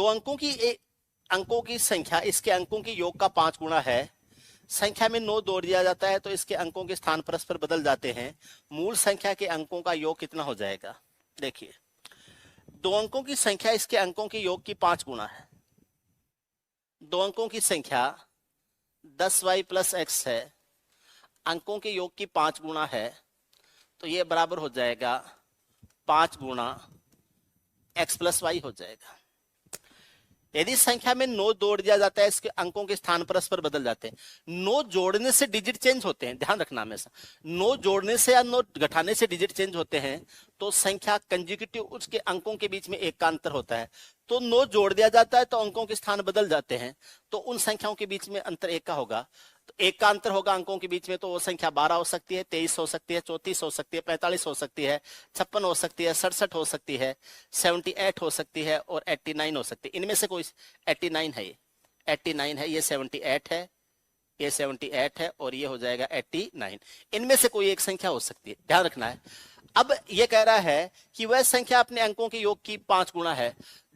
अंकों की संख्या इसके अंकों के योग का 5 गुना है। संख्या में 9 जोड़ दिया जाता है तो इसके अंकों के स्थान परस्पर बदल जाते हैं। मूल संख्या के अंकों का योग कितना हो जाएगा? देखिए, 2 अंकों की संख्या इसके अंकों के योग की 5 गुना है। 2 अंकों की संख्या 10y प्लस एक्स है, अंकों के योग की 5 गुना है, तो ये बराबर हो जाएगा 5 गुना x प्लस वाई हो जाएगा। यदि संख्या में 9 जोड़ दिया जाता है, इसके अंकों के स्थान परस्पर बदल जाते हैं। 9 जोड़ने से डिजिट चेंज होते हैं, ध्यान रखना हमेशा। 9 जोड़ने से या 9 घटाने से डिजिट चेंज होते हैं, तो संख्या कंजिक्यूटिव उसके अंकों के बीच में एक का अंतर होता है। तो 9 जोड़ दिया जाता है तो अंकों के स्थान बदल जाते हैं, तो उन संख्याओं के बीच में अंतर एक का होगा। तो एक का अंतर होगा अंकों के बीच में, तो वो संख्या 12 हो सकती है, 23 हो सकती है, 34 हो सकती है, 45 हो सकती है, 56 हो सकती है, 67 हो सकती है, 78 हो सकती है और 89 हो सकती है। इनमें से कोई 89 है, ये 89 है, ये 78 है, ये 78 है और ये हो जाएगा 89। इनमें से कोई एक संख्या हो सकती है, ध्यान रखना है। अब ये कह रहा है कि वह संख्या अपने अंकों के योग की 5 गुना है।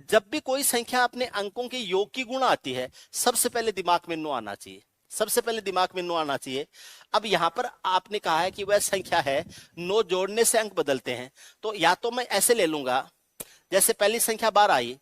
जब भी कोई संख्या अपने अंकों के योग की गुना आती है, सबसे पहले दिमाग में 9 आना चाहिए, सबसे पहले दिमाग में 9 आना चाहिए। अब यहां पर आपने कहा है कि वह संख्या है, 9 जोड़ने से अंक बदलते हैं, तो या तो मैं ऐसे ले लूंगा, जैसे पहली संख्या 12 आई,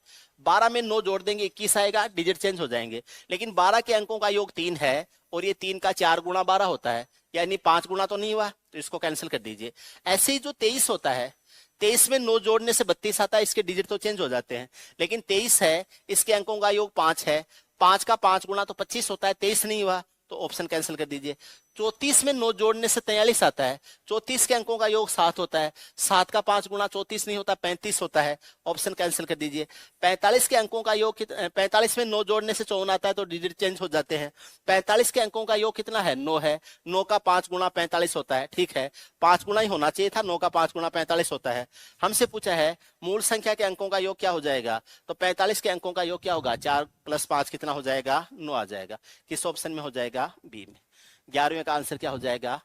12 में 9 जोड़ देंगे 21 आएगा, डिजिट चेंज हो जाएंगे। लेकिन 12 के अंकों का योग 3 है और ये 3 का 4 गुना 12 होता है, यानी 5 गुना तो नहीं हुआ, तो इसको कैंसिल कर दीजिए। ऐसे ही जो 23 होता है, 23 में 9 जोड़ने से 32 आता है, इसके डिजिट तो चेंज हो जाते हैं। लेकिन 23 है, इसके अंकों का योग 5 है, 5 का 5 गुना तो 25 होता है, 23 नहीं हुआ, तो ऑप्शन कैंसिल कर दीजिए। 34 में 9 जोड़ने से 43 आता है, 34 के अंकों का योग 7 होता है, 7 का 5 गुना 34 नहीं होता, 35 होता है, ऑप्शन कैंसिल कर दीजिए। 45 के अंकों का योग 45 में 9 जोड़ने से 54 आता है, तो डिजिट चेंज हो जाते हैं। 45 के अंकों का योग कितना है? 9 है, 9 का 5 गुना 45 होता है, ठीक है, 5 गुना ही होना चाहिए था, 9 का 5 गुना 45 होता है। हमसे पूछा है मूल संख्या के अंकों का योग क्या हो जाएगा, तो 45 के अंकों का योग क्या होगा? 4 + 5 कितना हो जाएगा? 9 आ जाएगा। किस ऑप्शन में हो जाएगा? बी में। 11वें का आंसर क्या हो जाएगा?